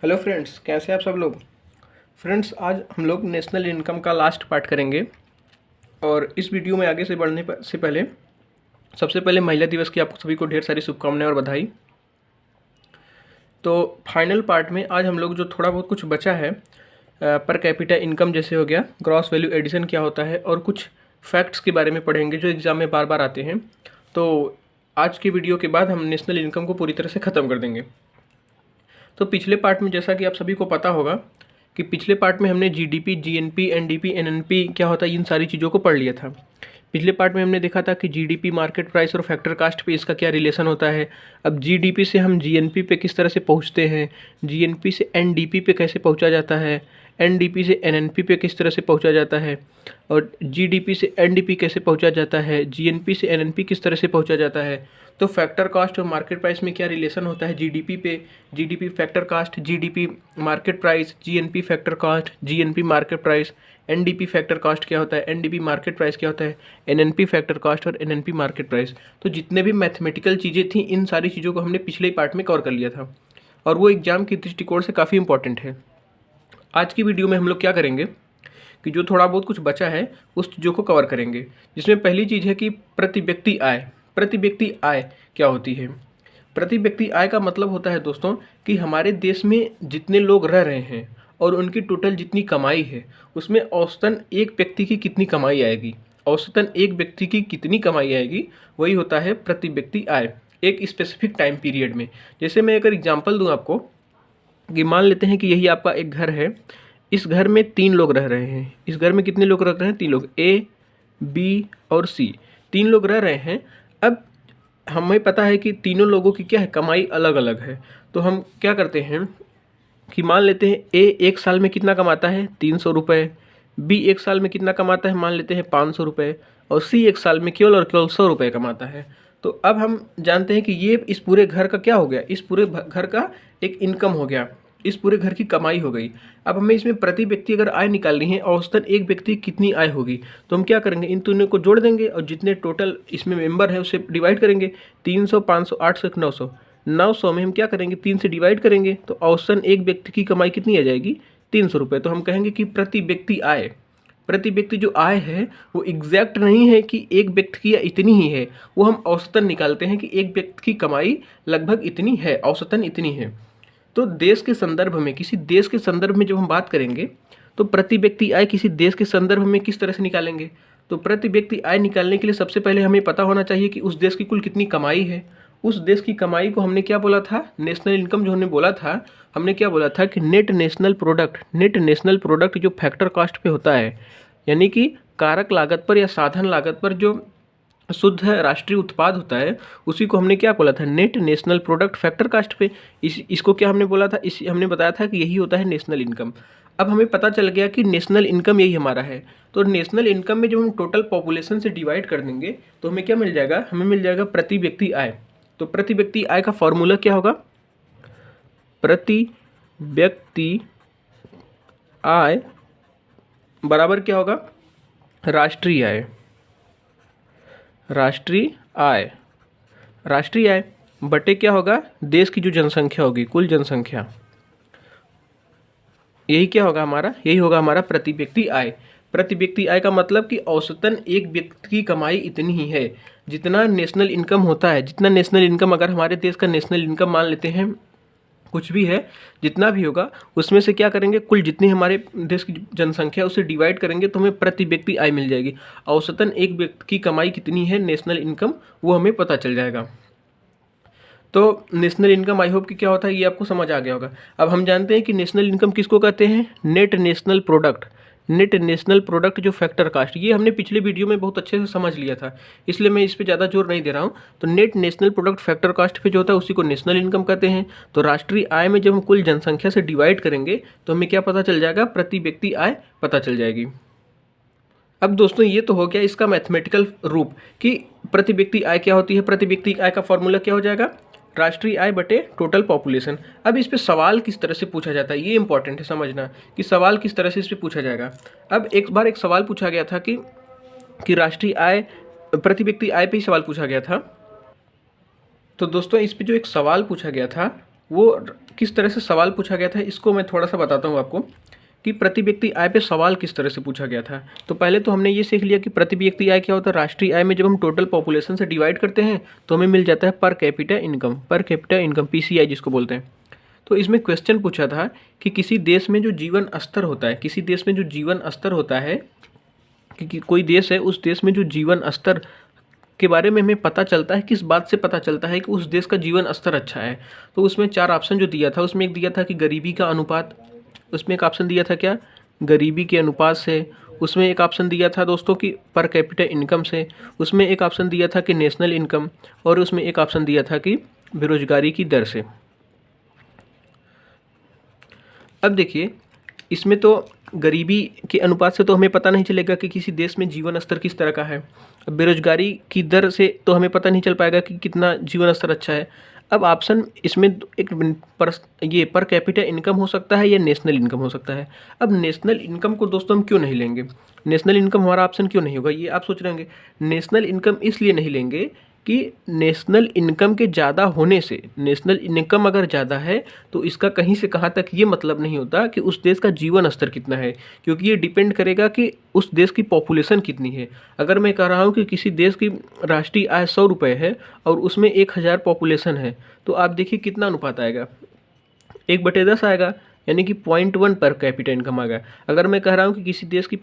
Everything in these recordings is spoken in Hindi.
हेलो फ्रेंड्स, कैसे हैं आप सब लोग। फ्रेंड्स, आज हम लोग नेशनल इनकम का लास्ट पार्ट करेंगे। और इस वीडियो में आगे से से पहले सबसे पहले महिला दिवस की आप सभी को ढेर सारी शुभकामनाएं और बधाई। तो फाइनल पार्ट में आज हम लोग जो थोड़ा बहुत कुछ बचा है, पर कैपिटा इनकम जैसे हो गया, ग्रॉस वैल्यू एडिशन क्या होता है, और कुछ फैक्ट्स के बारे में पढ़ेंगे जो एग्ज़ाम में बार बार आते हैं। तो आज की वीडियो के बाद हम नेशनल इनकम को पूरी तरह से ख़त्म कर देंगे। तो पिछले पार्ट में जैसा कि आप सभी को पता होगा कि पिछले पार्ट में हमने जीडीपी, जीएनपी, एनडीपी, एनएनपी क्या होता है, इन सारी चीज़ों को पढ़ लिया था। पिछले पार्ट में हमने देखा था कि जीडीपी, मार्केट प्राइस और फैक्टर कास्ट पे इसका क्या रिलेशन होता है। अब जीडीपी से हम जीएनपी पे किस तरह से पहुंचते हैं, जीएनपी से एनडीपी पे कैसे पहुंचा जाता है, एनडीपी से एनएनपी पे किस तरह से पहुंचा जाता है, और जीडीपी से एनडीपी कैसे पहुंचा जाता है, जीएनपी से एनएनपी किस तरह से पहुंचा जाता है। तो फैक्टर कास्ट और मार्केट प्राइस में क्या रिलेशन होता है जीडीपी पे, GDP factor cost, GDP market price, GNP factor cost, GNP market price, NDP factor cost क्या होता है, एनडीपी मार्केट प्राइस क्या होता है, एनएनपी फैक्टर कास्ट और एनएनपी मार्केट प्राइस। तो जितने भी मैथमेटिकल चीज़ें थी, इन सारी चीज़ों को हमने पिछले ही पार्ट में कवर कर लिया था, और वो एग्जाम की दृष्टिकोण से काफ़ी इंपॉर्टेंट है। आज की वीडियो में हम लोग क्या करेंगे कि जो थोड़ा बहुत कुछ बचा है उस चीज़ों को कवर करेंगे, जिसमें पहली चीज़ है कि प्रति व्यक्ति आय। प्रति व्यक्ति आय क्या होती है। प्रति व्यक्ति आय का मतलब होता है दोस्तों कि हमारे देश में जितने लोग रह रहे हैं और उनकी टोटल जितनी कमाई है, उसमें औसतन एक व्यक्ति की कितनी कमाई आएगी, औसतन एक व्यक्ति की कितनी कमाई आएगी, वही होता है प्रति व्यक्ति आय एक स्पेसिफिक टाइम पीरियड में। जैसे मैं अगर एग्जांपल दूं आपको कि मान लेते हैं कि यही आपका एक घर है, इस घर में 3 लोग रह रहे हैं। इस घर में कितने लोग रह रहे हैं? 3 लोग, ए, बी और सी, 3 लोग रह रहे हैं। अब हमें पता है कि तीनों लोगों की क्या है, कमाई अलग अलग है। तो हम क्या करते हैं कि मान लेते हैं ए एक साल में कितना कमाता है, 300 रुपये, बी एक साल में कितना कमाता है, मान लेते हैं 500 रुपये, और सी एक साल में केवल और केवल 100 रुपये कमाता है। तो अब हम जानते हैं कि ये इस पूरे घर का क्या हो गया, इस पूरे घर का एक इनकम हो गया, इस पूरे घर की कमाई हो गई। अब हमें इसमें प्रति व्यक्ति अगर आय निकालनी है, औसतन एक व्यक्ति कितनी आय होगी, तो हम क्या करेंगे, इन तीनों को जोड़ देंगे और जितने टोटल इसमें मेंबर है उसे डिवाइड करेंगे। 300, 500, 800, 900, 900 में हम क्या करेंगे, 3 से डिवाइड करेंगे, तो औसतन एक व्यक्ति की कमाई कितनी आ जाएगी, 300 रुपये। तो हम कहेंगे कि प्रति व्यक्ति आय, प्रति व्यक्ति जो आय है वो एग्जैक्ट नहीं है कि एक व्यक्ति की इतनी ही है, वो हम औसतन निकालते हैं कि एक व्यक्ति की कमाई लगभग इतनी है, औसतन इतनी है। तो देश के संदर्भ में, किसी देश के संदर्भ में जब हम बात करेंगे तो प्रति व्यक्ति आय किसी देश के संदर्भ में किस तरह से निकालेंगे। तो प्रति व्यक्ति आय निकालने के लिए सबसे पहले हमें पता होना चाहिए कि उस देश की कुल कितनी कमाई है। उस देश की कमाई को हमने क्या बोला था, नेशनल इनकम जो हमने बोला था, हमने क्या बोला था कि net national product, net national product जो फैक्टर कास्ट पे होता है, यानी कि कारक लागत पर या साधन लागत पर जो शुद्ध राष्ट्रीय उत्पाद होता है, उसी को हमने क्या बोला था, net national product factor cost पे। इसको क्या हमने बोला था, हमने बताया था कि यही होता है नेशनल इनकम। अब हमें पता चल गया कि नेशनल इनकम यही हमारा है। तो नेशनल इनकम में जब हम टोटल पॉपुलेशन से डिवाइड कर देंगे तो हमें क्या मिल जाएगा, हमें मिल जाएगा प्रति व्यक्ति आय। तो प्रति व्यक्ति आय का फॉर्मूला क्या होगा, प्रति व्यक्ति आय बराबर क्या होगा, राष्ट्रीय आय। राष्ट्रीय आय, राष्ट्रीय आय बटे क्या होगा, देश की जो जनसंख्या होगी, कुल जनसंख्या, यही क्या होगा हमारा, यही होगा हमारा प्रति व्यक्ति आय। प्रति व्यक्ति आय का मतलब कि औसतन एक व्यक्ति की कमाई इतनी ही है जितना नेशनल इनकम होता है। जितना नेशनल इनकम, अगर हमारे देश का नेशनल इनकम मान लेते हैं कुछ भी है, जितना भी होगा उसमें से क्या करेंगे, कुल जितनी हमारे देश की जनसंख्या उसे डिवाइड करेंगे तो हमें प्रति व्यक्ति आय मिल जाएगी। औसतन एक व्यक्ति की कमाई कितनी है नेशनल इनकम, वो हमें पता चल जाएगा। तो नेशनल इनकम आई होप कि क्या होता है ये आपको समझ आ गया होगा। अब हम जानते हैं कि नेशनल इनकम किसको कहते हैं, net national product. Net national product जो फैक्टर कास्ट, ये हमने पिछले वीडियो में बहुत अच्छे से समझ लिया था, इसलिए मैं इस पर ज़्यादा जोर नहीं दे रहा हूँ। तो net national product factor cost पे जो होता है उसी को नेशनल इनकम कहते हैं। तो राष्ट्रीय आय में जब हम कुल जनसंख्या से डिवाइड करेंगे तो हमें क्या पता चल जाएगा, प्रति व्यक्ति आय पता चल जाएगी। अब दोस्तों ये तो हो गया इसका मैथमेटिकल रूप कि प्रति व्यक्ति आय क्या होती है। प्रति व्यक्ति आय का फॉर्मूला क्या हो जाएगा, राष्ट्रीय आय बटे टोटल पॉपुलेशन। अब इस पे सवाल किस तरह से पूछा जाता है, ये इंपॉर्टेंट है समझना कि सवाल किस तरह से इस पे पूछा जाएगा। अब एक बार एक सवाल पूछा गया था कि राष्ट्रीय आय, प्रति व्यक्ति आय पे ही सवाल पूछा गया था। तो दोस्तों इस पे जो एक सवाल पूछा गया था वो किस तरह से सवाल पूछा गया था इसको मैं थोड़ा सा बताता हूँ आपको कि प्रति व्यक्ति आय पे सवाल किस तरह से पूछा गया था। तो पहले तो हमने ये सीख लिया कि प्रति व्यक्ति आय क्या होता है। राष्ट्रीय आय में जब हम टोटल पॉपुलेशन से डिवाइड करते हैं तो हमें मिल जाता है पर कैपिटा इनकम पीसीआई जिसको बोलते हैं। तो इसमें क्वेश्चन पूछा था कि किसी देश में जो जीवन स्तर होता है, किसी देश में जो जीवन स्तर होता है कि कोई देश है, उस देश में जो जीवन स्तर के बारे में हमें पता चलता है, किस बात से पता चलता है कि उस देश का जीवन स्तर अच्छा है। तो उसमें 4 ऑप्शन जो दिया था, उसमें एक दिया था कि गरीबी का अनुपात, उसमें एक ऑप्शन दिया था क्या, गरीबी के अनुपात से, उसमें एक ऑप्शन दिया था दोस्तों कि पर कैपिटा इनकम से, उसमें एक ऑप्शन दिया था कि नेशनल इनकम, और उसमें एक ऑप्शन दिया था कि बेरोजगारी की दर से। अब देखिए इसमें तो गरीबी के अनुपात से तो हमें पता नहीं चलेगा कि किसी देश में जीवन स्तर किस तरह का है। अब बेरोजगारी की दर से तो हमें पता नहीं चल पाएगा कि कितना जीवन स्तर अच्छा है। अब ऑप्शन इसमें एक पर कैपिटा इनकम हो सकता है या नेशनल इनकम हो सकता है। अब नेशनल इनकम को दोस्तों हम क्यों नहीं लेंगे, नेशनल इनकम हमारा ऑप्शन क्यों नहीं होगा, ये आप सोच रहे होंगे। नेशनल इनकम इसलिए नहीं लेंगे कि नेशनल इनकम के ज़्यादा होने से, नेशनल इनकम अगर ज़्यादा है तो इसका कहीं से कहाँ तक ये मतलब नहीं होता कि उस देश का जीवन स्तर कितना है, क्योंकि ये डिपेंड करेगा कि उस देश की पॉपुलेशन कितनी है। अगर मैं कह रहा हूँ कि किसी देश की राष्ट्रीय आय 100 रुपये है और उसमें 1000 पॉपुलेशन है, तो आप देखिए कितना अनुपात आएगा, 1/10 आएगा, यानी कि 0.1 पर कैपिटा इनकम आ गया। अगर मैं कह रहा हूँ कि किसी देश की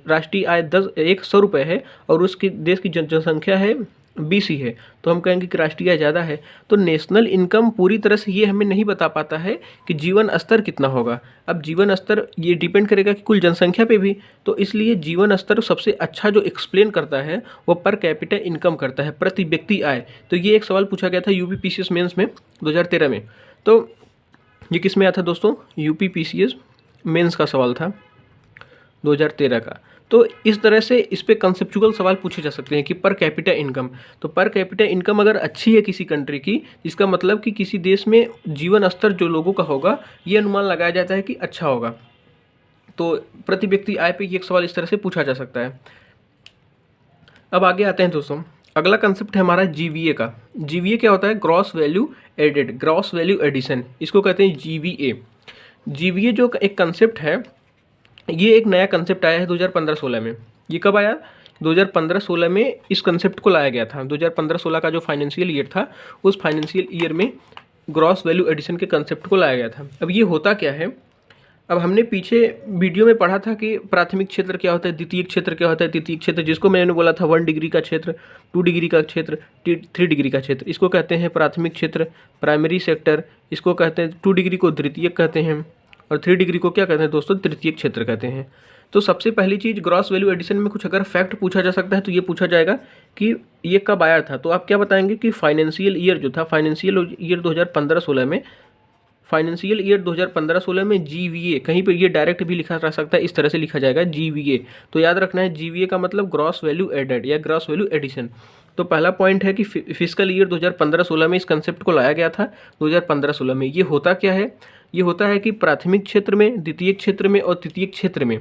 राष्ट्रीय आय 100 रुपये है और उसकी देश की जनसंख्या है 20 ही है, तो हम कहेंगे कि राष्ट्रीय आय ज़्यादा है। तो नेशनल इनकम पूरी तरह से ये हमें नहीं बता पाता है कि जीवन स्तर कितना होगा। अब जीवन स्तर ये डिपेंड करेगा कि कुल जनसंख्या पे भी, तो इसलिए जीवन स्तर सबसे अच्छा जो एक्सप्लेन करता है वो पर कैपिटा इनकम करता है, प्रति व्यक्ति आय। तो ये एक सवाल पूछा गया था यूपीपीसीएस मेंस में 2013 में। तो ये किस में आया था दोस्तों, यूपीपीसीएस मेंस का सवाल था 2013 का। तो इस तरह से इस पे कंसेप्चुअल सवाल पूछे जा सकते हैं कि पर कैपिटा इनकम, तो पर कैपिटा इनकम अगर अच्छी है किसी कंट्री की, इसका मतलब कि किसी देश में जीवन स्तर जो लोगों का होगा ये अनुमान लगाया जाता है कि अच्छा होगा। तो प्रति व्यक्ति आय पे ये एक सवाल इस तरह से पूछा जा सकता है। अब आगे आते हैं दोस्तों, अगला कंसेप्ट है हमारा जीवीए का। जीवीए क्या होता है, gross value added, gross value addition, इसको कहते हैं जीवीए। जीवीए जो एक कंसेप्ट है, ये एक नया कंसेप्ट आया है 2015-16 में। ये कब आया, 2015-16 में इस कंसेप्ट को लाया गया था। 2015-16 का जो फाइनेंशियल ईयर था, उस फाइनेंशियल ईयर में ग्रॉस वैल्यू एडिशन के कंसेप्ट को लाया गया था। अब ये होता क्या है, अब हमने पीछे वीडियो में पढ़ा था कि प्राथमिक क्षेत्र क्या होता है, द्वितीयक क्षेत्र क्या होता है। द्वितीयक क्षेत्र जिसको मैंने बोला था 1 डिग्री का क्षेत्र, 2 डिग्री का क्षेत्र, 3 डिग्री का क्षेत्र, इसको कहते हैं प्राथमिक क्षेत्र, प्राइमरी सेक्टर। इसको कहते हैं 2 डिग्री को द्वितीयक कहते हैं और 3 डिग्री को क्या कहते हैं दोस्तों, तृतीयक क्षेत्र कहते हैं। तो सबसे पहली चीज़ ग्रॉस वैल्यू एडिशन में कुछ अगर फैक्ट पूछा जा सकता है तो ये पूछा जाएगा कि ये कब आया था। तो आप क्या बताएंगे कि फाइनेंशियल ईयर जो था, फाइनेंशियल ईयर 2015-16 में, फाइनेंशियल ईयर 2015-16 में जीवीए, कहीं पे ये डायरेक्ट भी लिखा जा सकता है, इस तरह से लिखा जाएगा जीवीए। तो याद रखना है जीवीए का मतलब ग्रॉस वैल्यू एडेड या ग्रॉस वैल्यू एडिशन। तो पहला पॉइंट है कि फिस्कल ईयर 2015-16 में इस कंसेप्ट को लाया गया था। 2015-16 में ये होता क्या है, ये होता है कि प्राथमिक क्षेत्र में, द्वितीयक क्षेत्र में और तृतीयक क्षेत्र में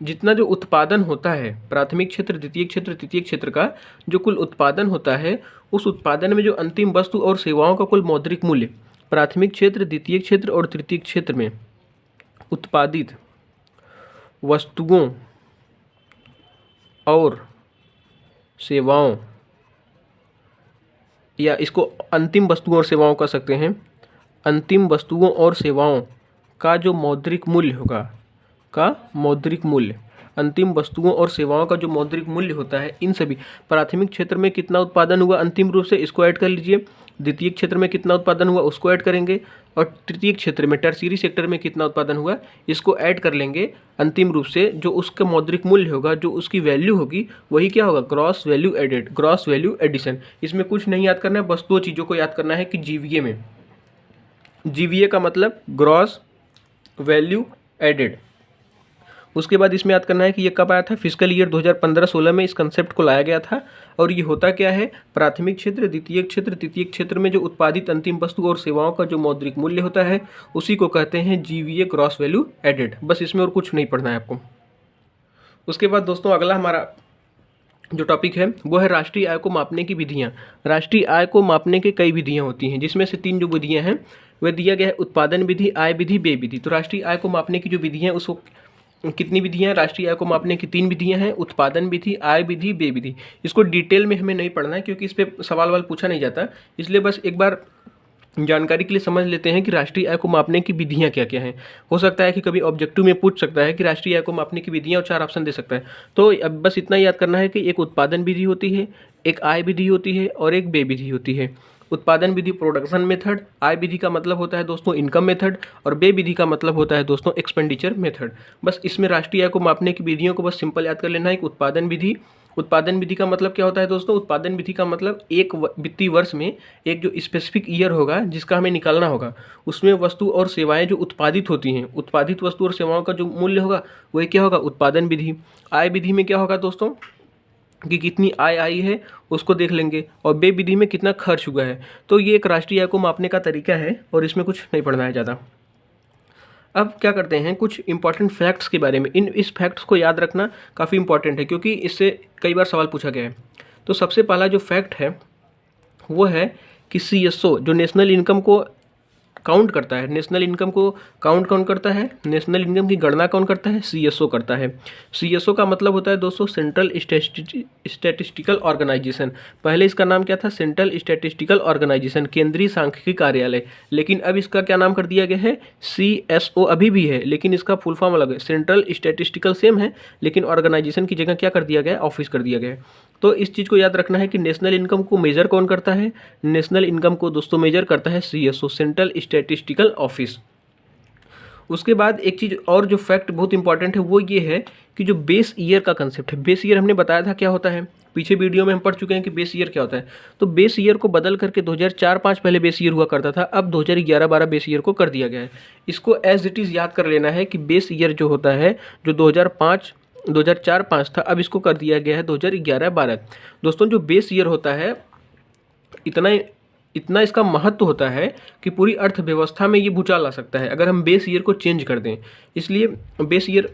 जितना जो उत्पादन होता है, प्राथमिक क्षेत्र, द्वितीयक क्षेत्र, तृतीयक क्षेत्र का जो कुल उत्पादन होता है, उस उत्पादन में जो अंतिम वस्तु और सेवाओं का कुल मौद्रिक मूल्य प्राथमिक क्षेत्र, द्वितीयक क्षेत्र और तृतीयक क्षेत्र में उत्पादित वस्तुओं और सेवाओं, या इसको अंतिम वस्तुओं और सेवाओं कह सकते हैं, अंतिम वस्तुओं और सेवाओं का जो मौद्रिक मूल्य होगा, का मौद्रिक मूल्य, अंतिम वस्तुओं और सेवाओं का जो मौद्रिक मूल्य होता है, इन सभी प्राथमिक क्षेत्र में कितना उत्पादन हुआ अंतिम रूप से, इसको ऐड कर लीजिए। द्वितीयक क्षेत्र में कितना उत्पादन हुआ उसको ऐड करेंगे, और तृतीयक क्षेत्र में, टर्शियरी सेक्टर में कितना उत्पादन हुआ इसको ऐड कर लेंगे। अंतिम रूप से जो उसका मौद्रिक मूल्य होगा, जो उसकी वैल्यू होगी, वही क्या होगा, gross value added, gross value addition. इसमें कुछ नहीं याद करना है, बस 2 चीज़ों को याद करना है कि जीवीए में, जीवीए का मतलब ग्रॉस वैल्यू एडेड। उसके बाद इसमें याद करना है कि ये कब आया था, फिस्कल ईयर 2015-16 में इस कंसेप्ट को लाया गया था। और ये होता क्या है, प्राथमिक क्षेत्र, द्वितीयक क्षेत्र, तृतीयक क्षेत्र में जो उत्पादित अंतिम वस्तु और सेवाओं का जो मौद्रिक मूल्य होता है, उसी को कहते हैं जीवीए, ग्रॉस वैल्यू एडेड। बस इसमें और कुछ नहीं पढ़ना है आपको। उसके बाद दोस्तों अगला हमारा जो टॉपिक है वो है राष्ट्रीय आय को मापने की विधियाँ। राष्ट्रीय आय को मापने के कई विधियाँ होती हैं, जिसमें से 3 जो विधियाँ हैं वह दिया गया है उत्पादन विधि, आय विधि, व्यय विधि। तो राष्ट्रीय आय को मापने की जो विधियाँ उसको कितनी विधियाँ हैं? राष्ट्रीय आय को मापने की 3 विधियाँ हैं, उत्पादन विधि, आय विधि, व्यय विधि। इसको डिटेल में हमें नहीं पढ़ना है क्योंकि इस पर सवाल वाल पूछा नहीं जाता, इसलिए बस एक बार जानकारी के लिए समझ लेते हैं कि राष्ट्रीय आय को मापने की विधियाँ क्या क्या हैं। हो सकता है कि कभी ऑब्जेक्टिव में पूछ सकता है कि राष्ट्रीय आय को मापने की विधियाँ, और 4 ऑप्शन दे सकता है। तो अब बस इतना याद करना है कि एक उत्पादन विधि होती है, एक आय विधि होती है और एक व्यय विधि होती है। उत्पादन विधि प्रोडक्शन मेथड, आय विधि का मतलब होता है दोस्तों इनकम मेथड, और व्यय विधि का मतलब होता है दोस्तों एक्सपेंडिचर मेथड। बस इसमें राष्ट्रीय आय को मापने की विधियों को बस सिंपल याद कर लेना है कि उत्पादन विधि का मतलब क्या होता है दोस्तों? उत्पादन विधि का मतलब एक वित्तीय वर्ष में एक जो स्पेसिफिक ईयर होगा जिसका हमें निकालना होगा, उसमें वस्तु और सेवाएं जो उत्पादित होती हैं, उत्पादित वस्तु और सेवाओं का जो मूल्य होगा वही क्या होगा? उत्पादन विधि। आय विधि में क्या होगा दोस्तों कि कितनी आय आई है उसको देख लेंगे, और व्यय विधि में कितना खर्च हुआ है। तो ये एक राष्ट्रीय आय को मापने का तरीका है और इसमें कुछ नहीं पढ़ना है ज़्यादा। अब क्या करते हैं, कुछ इंपॉर्टेंट फैक्ट्स के बारे में। इस फैक्ट्स को याद रखना काफ़ी इंपॉर्टेंट है क्योंकि इससे कई बार सवाल पूछा गया है। तो सबसे पहला जो फैक्ट है वो है कि CSO जो नेशनल इनकम को काउंट करता है, नेशनल इनकम को काउंट कौन करता है? नेशनल इनकम की गणना कौन करता है? CSO करता है। CSO का मतलब होता है दोस्तों सेंट्रल स्टैटिस्टिकल ऑर्गेनाइजेशन। पहले इसका नाम क्या था? सेंट्रल स्टैटिस्टिकल ऑर्गेनाइजेशन, केंद्रीय सांख्यिकी कार्यालय। लेकिन अब इसका क्या नाम कर दिया गया है? CSO अभी भी है लेकिन इसका फुल फॉर्म अलग है। सेंट्रल स्टैटिस्टिकल सेम है लेकिन ऑर्गेनाइजेशन की जगह क्या कर दिया गया है? ऑफिस कर दिया गया है। तो इस चीज़ को याद रखना है कि नेशनल इनकम को मेजर कौन करता है? नेशनल इनकम को दोस्तों मेजर करता है CSO, सेंट्रल स्टैटिस्टिकल ऑफिस। उसके बाद एक चीज़ और जो फैक्ट बहुत इंपॉर्टेंट है वो ये है कि जो बेस ईयर का कंसेप्ट है, बेस ईयर हमने बताया था क्या होता है, पीछे वीडियो में हम पढ़ चुके हैं कि बेस ईयर क्या होता है। तो बेस ईयर को बदल करके 2004-05 पहले बेस ईयर हुआ करता था, अब 2011-12 बेस ईयर को कर दिया गया है। इसको एज इट इज़ याद कर लेना है कि बेस ईयर जो होता है जो 2004-05 था, अब इसको कर दिया गया है 2011-12। दोस्तों जो बेस ईयर होता है इतना इसका महत्व होता है कि पूरी अर्थव्यवस्था में ये भूचाल ला सकता है अगर हम बेस ईयर को चेंज कर दें। इसलिए बेस ईयर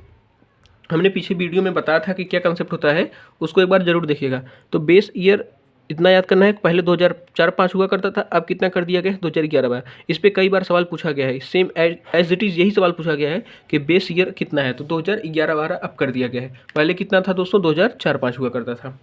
हमने पीछे वीडियो में बताया था कि क्या कंसेप्ट होता है, उसको एक बार जरूर देखिएगा। तो बेस ईयर इतना याद करना है, पहले 2004-05 हुआ करता था, अब कितना कर दिया गया है? 2011-12। इस पर कई बार सवाल पूछा गया है, सेम एज इट इज़ यही सवाल पूछा गया है कि बेस ईयर कितना है, तो 2011-12 अब कर दिया गया है। पहले कितना था दोस्तों? 2004-05 हुआ करता था।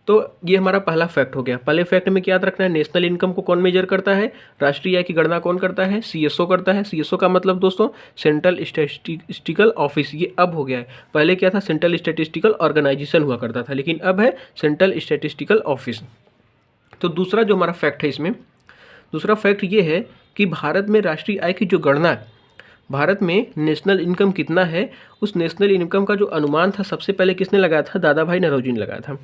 तो ये हमारा पहला फैक्ट हो गया। पहले फैक्ट में क्या याद रखना है? नेशनल इनकम को कौन मेजर करता है? राष्ट्रीय आय की गणना कौन करता है? CSO करता है। CSO का मतलब दोस्तों सेंट्रल स्टैटिस्टिकल ऑफिस, ये अब हो गया है। पहले क्या था? सेंट्रल स्टैटिस्टिकल ऑर्गेनाइजेशन हुआ करता था, लेकिन अब है सेंट्रल स्टैटिस्टिकल ऑफिस। तो दूसरा जो हमारा फैक्ट है इसमें, दूसरा फैक्ट ये है कि भारत में राष्ट्रीय आय की जो गणना है, भारत में नेशनल इनकम कितना है, उस नेशनल इनकम का जो अनुमान था सबसे पहले किसने लगाया था? दादा भाई नौरोजी ने लगाया था।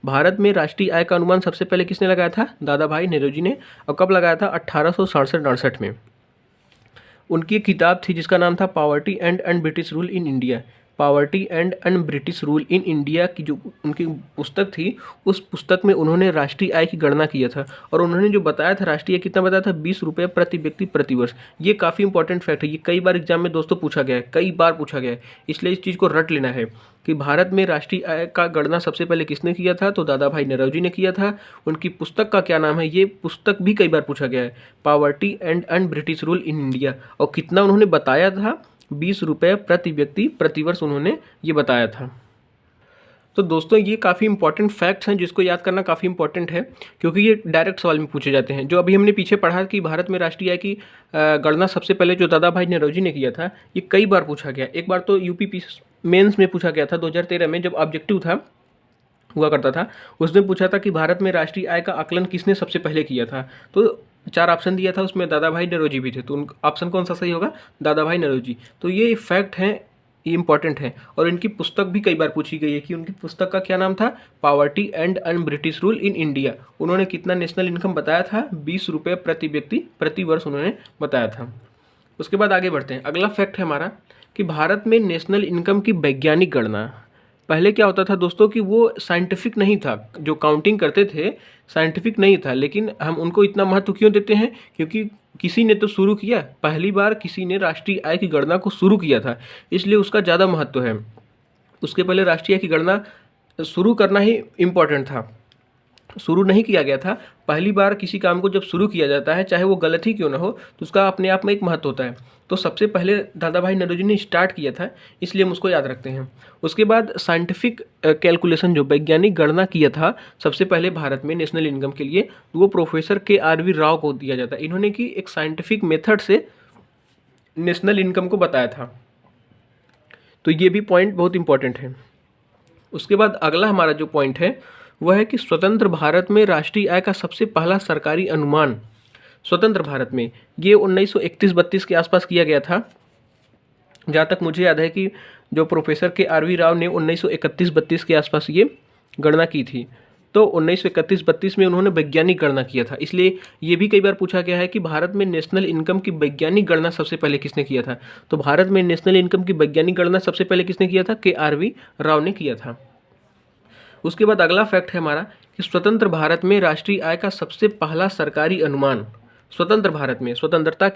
भारत में राष्ट्रीय आय का अनुमान सबसे पहले किसने लगाया था? दादा भाई नौरोजी ने। और कब लगाया था? 1867-68 में। उनकी किताब थी जिसका नाम था poverty and British rule in India. Poverty and British rule in India की जो उनकी पुस्तक थी, उस पुस्तक में उन्होंने राष्ट्रीय आय की गणना किया था, और उन्होंने जो बताया था राष्ट्रीय आय कितना बताया था? 20 रुपये प्रति व्यक्ति प्रति वर्ष। ये काफ़ी इंपॉर्टेंट फैक्ट है, ये कई बार एग्जाम में दोस्तों पूछा गया है, कई बार पूछा गया है, इसलिए इस चीज़ को रट लेना है कि भारत में राष्ट्रीय आय का गणना सबसे पहले किसने किया था? तो दादा भाई नौरोजी ने किया था। उनकी पुस्तक का क्या नाम है? ये पुस्तक भी कई बार पूछा गया है, poverty and British rule in India. और कितना उन्होंने बताया था? 20 रुपये प्रति व्यक्ति प्रति वर्ष उन्होंने ये बताया था। तो दोस्तों ये काफ़ी इंपॉर्टेंट फैक्ट्स हैं जिसको याद करना काफ़ी इंपॉर्टेंट है क्योंकि ये डायरेक्ट सवाल में पूछे जाते हैं। जो अभी हमने पीछे पढ़ा कि भारत में राष्ट्रीय आय की गणना सबसे पहले जो दादा भाई नौरोजी ने किया था, ये कई बार पूछा गया। एक बार तो UP मेंस में पूछा गया था 2013 में, जब ऑब्जेक्टिव था हुआ करता था, उसमें पूछा था कि भारत में राष्ट्रीय आय का आकलन किसने सबसे पहले किया था। तो 4 ऑप्शन दिया था, उसमें दादा भाई नौरोजी भी थे, तो ऑप्शन कौन सा सही होगा? दादा भाई नौरोजी। तो ये फैक्ट हैं, ये इंपॉर्टेंट है। और इनकी पुस्तक भी कई बार पूछी गई है कि उनकी पुस्तक का क्या नाम था? Poverty and British rule in India. उन्होंने कितना नेशनल इनकम बताया था? 20 रुपये प्रति व्यक्ति प्रति वर्ष उन्होंने बताया था। उसके बाद आगे बढ़ते हैं। अगला फैक्ट है हमारा कि भारत में नेशनल इनकम की वैज्ञानिक गणना, पहले क्या होता था दोस्तों कि वो साइंटिफिक नहीं था, जो काउंटिंग करते थे साइंटिफिक नहीं था, लेकिन हम उनको इतना महत्व क्यों देते हैं? क्योंकि किसी ने तो शुरू किया, पहली बार किसी ने राष्ट्रीय आय की गणना को शुरू किया था, इसलिए उसका ज़्यादा महत्व है। उसके पहले राष्ट्रीय आय की गणना शुरू करना ही इम्पोर्टेंट था, शुरू नहीं किया गया था। पहली बार किसी काम को जब शुरू किया जाता है, चाहे वो गलत ही क्यों ना हो, तो उसका अपने आप में एक महत्व होता है। तो सबसे पहले दादा भाई नौरोजी ने स्टार्ट किया था, इसलिए हम उसको याद रखते हैं। उसके बाद साइंटिफिक कैलकुलेशन, जो वैज्ञानिक गणना किया था सबसे पहले भारत में नेशनल इनकम के लिए, वो प्रोफेसर KRV राव को दिया जाता है। इन्होंने की एक साइंटिफिक मेथड से नेशनल इनकम को बताया था। तो ये भी पॉइंट बहुत इंपॉर्टेंट है। उसके बाद अगला हमारा जो पॉइंट है वह है कि स्वतंत्र भारत में राष्ट्रीय आय का सबसे पहला सरकारी अनुमान, स्वतंत्र भारत में, ये 1931-32 के आसपास किया गया था। जहाँ तक मुझे याद है कि जो प्रोफेसर KRV राव ने 1931-32 के आसपास ये गणना की थी। तो 1931-32 में उन्होंने वैज्ञानिक गणना किया था। इसलिए ये भी कई बार पूछा गया है कि भारत में नेशनल इनकम की वैज्ञानिक गणना सबसे पहले किसने किया था। तो भारत में नेशनल इनकम की वैज्ञानिक गणना सबसे पहले किसने किया था? KRV राव ने किया था। उसके बाद अगला फैक्ट है हमारा कि स्वतंत्र भारत में राष्ट्रीय आय का सबसे पहला सरकारी अनुमान, स्वतंत्र भारत में, स्वतंत्रता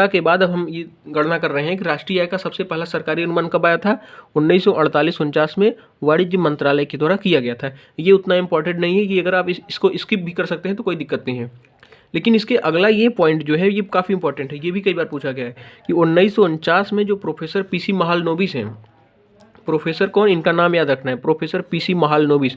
के बाद अब हम ये गणना कर रहे हैं कि राष्ट्रीय आय का सबसे पहला सरकारी अनुमान कब आया था? 1948-49 में वाणिज्य मंत्रालय के द्वारा किया गया था। ये उतना इंपॉर्टेंट नहीं है कि अगर आप इसको स्किप भी कर सकते हैं तो कोई दिक्कत नहीं है। लेकिन इसके अगला ये पॉइंट जो है ये काफ़ी इंपॉर्टेंट है, ये भी कई बार पूछा गया है कि 1949 में जो प्रोफेसर PC महालनोबिस हैं, प्रोफेसर कौन, इनका नाम याद रखना है, प्रोफेसर PC महालनोबिस,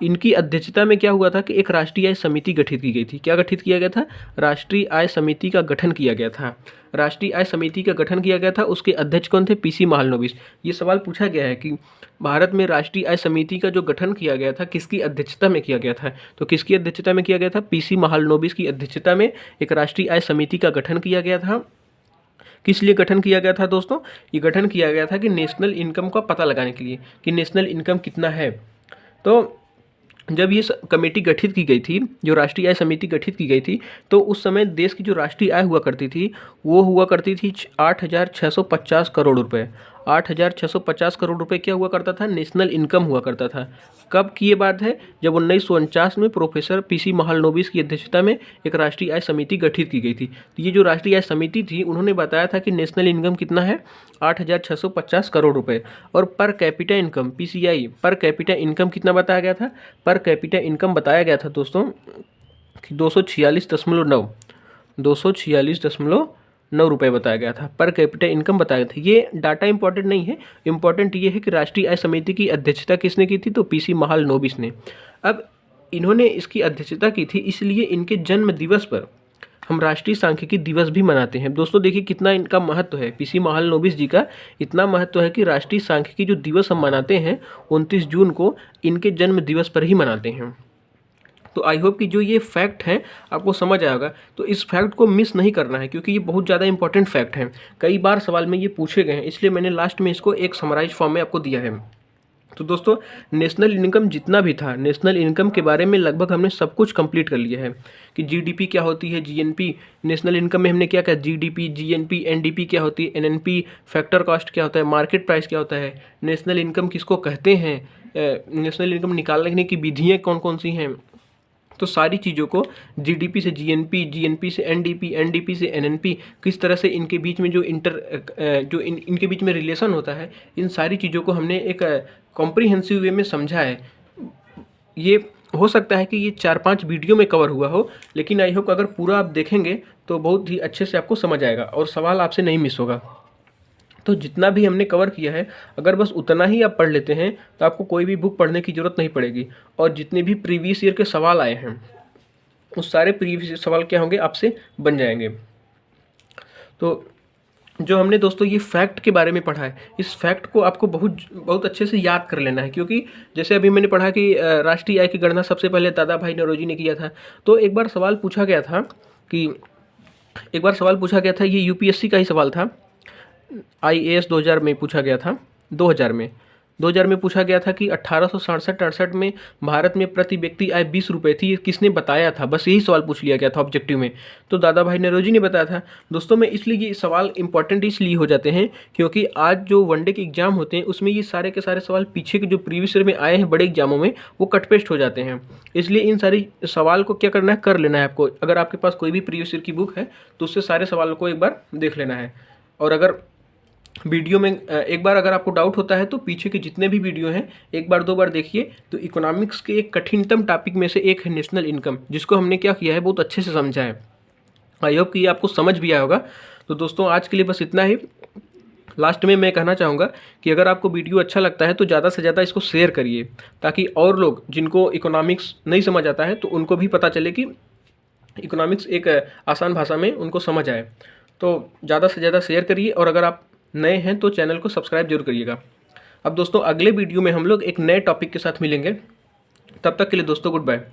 इनकी अध्यक्षता में क्या हुआ था कि एक राष्ट्रीय आय समिति गठित की गई थी। क्या गठित किया गया था? राष्ट्रीय आय समिति का गठन किया गया था। राष्ट्रीय आय समिति का गठन किया गया था। उसके अध्यक्ष कौन थे? PC महालनोबिस। ये सवाल पूछा गया है कि भारत में राष्ट्रीय आय समिति का जो गठन किया गया था किसकी अध्यक्षता में किया गया था? तो किसकी अध्यक्षता में किया गया था? PC महालनोबिस की अध्यक्षता में एक राष्ट्रीय आय समिति का गठन किया गया था। किस लिए गठन किया गया था दोस्तों? ये गठन किया गया था कि नेशनल इनकम का पता लगाने के लिए कि नेशनल इनकम कितना है। तो जब ये कमेटी गठित की गई थी, जो राष्ट्रीय आय समिति गठित की गई थी, तो उस समय देश की जो राष्ट्रीय आय हुआ करती थी वो हुआ करती थी 8,650 करोड़ रुपए। 8,650 करोड़ रुपए क्या हुआ करता था? नेशनल इनकम हुआ करता था। कब की ये बात है? जब 1949 में प्रोफेसर PC महालनोबिस की अध्यक्षता में एक राष्ट्रीय आय समिति गठित की गई थी। तो ये जो राष्ट्रीय आय समिति थी उन्होंने बताया था कि नेशनल इनकम कितना है? 8,650 करोड़ रुपए। और per capita income PCI, per capita income कितना बताया गया था? पर कैपिटा इनकम बताया गया था दोस्तों कि 246.9 रुपये बताया गया था। पर कैपिटा इनकम बताया था। ये डाटा इंपॉर्टेंट नहीं है, इंपॉर्टेंट ये है कि राष्ट्रीय आय समिति की अध्यक्षता किसने की थी? तो PC महालनोबिस ने। अब इन्होंने इसकी अध्यक्षता की थी, इसलिए इनके जन्म दिवस पर हम राष्ट्रीय सांख्यिकी दिवस भी मनाते हैं। दोस्तों देखिए कितना इनका महत्व है, PC महालनोबिस जी का इतना महत्व है कि राष्ट्रीय सांख्यिकी जो दिवस हम मनाते हैं 29 जून को, इनके जन्म दिवस पर ही मनाते हैं। तो आई होप कि जो ये फैक्ट हैं आपको समझ आएगा। तो इस फैक्ट को मिस नहीं करना है क्योंकि ये बहुत ज़्यादा इंपॉर्टेंट फैक्ट हैं। कई बार सवाल में ये पूछे गए हैं, इसलिए मैंने लास्ट में इसको एक समराइज फॉर्म में आपको दिया है। तो दोस्तों नेशनल इनकम जितना भी था, नेशनल इनकम के बारे में लगभग हमने सब कुछ कंप्लीट कर लिया है कि GDP क्या होती है, GNP, नेशनल इनकम में हमने क्या किया, GDP, GNP, NDP क्या होती है, NNP, फैक्टर कॉस्ट क्या होता है, मार्केट प्राइस क्या होता है, नेशनल इनकम किसको कहते हैं, नेशनल इनकम निकालने की विधियाँ कौन कौन सी हैं। तो सारी चीज़ों को GDP से GNP, GNP से NDP, NDP से NNP, किस तरह से इनके बीच में जो इनके बीच में रिलेशन होता है, इन सारी चीज़ों को हमने एक कॉम्प्रिहेंसिव वे में समझा है। ये हो सकता है कि ये 4-5 वीडियो में कवर हुआ हो, लेकिन आई होप अगर पूरा आप देखेंगे तो बहुत ही अच्छे से आपको समझ आएगा और सवाल आपसे नहीं मिस होगा। तो जितना भी हमने कवर किया है, अगर बस उतना ही आप पढ़ लेते हैं तो आपको कोई भी बुक पढ़ने की ज़रूरत नहीं पड़ेगी। और जितने भी प्रीवियस ईयर के सवाल आए हैं उस सारे प्रीवियस सवाल क्या होंगे, आपसे बन जाएंगे। तो जो हमने दोस्तों ये फैक्ट के बारे में पढ़ा है, इस फैक्ट को आपको बहुत अच्छे से याद कर लेना है। क्योंकि जैसे अभी मैंने पढ़ा कि राष्ट्रीय आय की गणना सबसे पहले दादा भाई नौरोजी ने किया था। तो एक बार सवाल पूछा गया था ये UPSC का ही सवाल था, IAS 2000 में पूछा गया था, 2000 में पूछा गया था कि 1867-68 में भारत में प्रति व्यक्ति आय 20 रुपये थी। ये किसने बताया था? बस यही सवाल पूछ लिया गया था ऑब्जेक्टिव में, तो दादा भाई नौरोजी ने बताया था। दोस्तों मैं इसलिए ये सवाल इंपॉर्टेंट इसलिए हो जाते हैं क्योंकि आज जो वनडे के एग्जाम होते हैं उसमें ये सारे के सारे सवाल पीछे के जो प्रीवियस ईयर में आए हैं बड़े एग्जामों में, वो कट पेस्ट हो जाते हैं। इसलिए इन सारी सवाल को क्या करना है, कर लेना है आपको। अगर आपके पास कोई भी प्रीवियस ईयर की बुक है तो उससे सारे सवालों को एक बार देख लेना है। और अगर वीडियो में एक बार अगर आपको डाउट होता है तो पीछे के जितने भी वीडियो हैं एक बार दो बार देखिए। तो इकोनॉमिक्स के एक कठिनतम टॉपिक में से एक है नेशनल इनकम, जिसको हमने क्या किया है बहुत अच्छे से समझा है। आई होप कि ये आपको समझ भी आया होगा। तो दोस्तों आज के लिए बस इतना ही। लास्ट में मैं कहना चाहूँगा कि अगर आपको वीडियो अच्छा लगता है तो ज़्यादा से ज़्यादा इसको शेयर करिए, ताकि और लोग जिनको इकोनॉमिक्स नहीं समझ आता है तो उनको भी पता चले कि इकोनॉमिक्स एक आसान भाषा में उनको समझ आए। तो ज़्यादा से ज़्यादा शेयर करिए, और अगर आप नए हैं तो चैनल को सब्सक्राइब जरूर करिएगा। अब दोस्तों अगले वीडियो में हम लोग एक नए टॉपिक के साथ मिलेंगे। तब तक के लिए दोस्तों गुड बाय।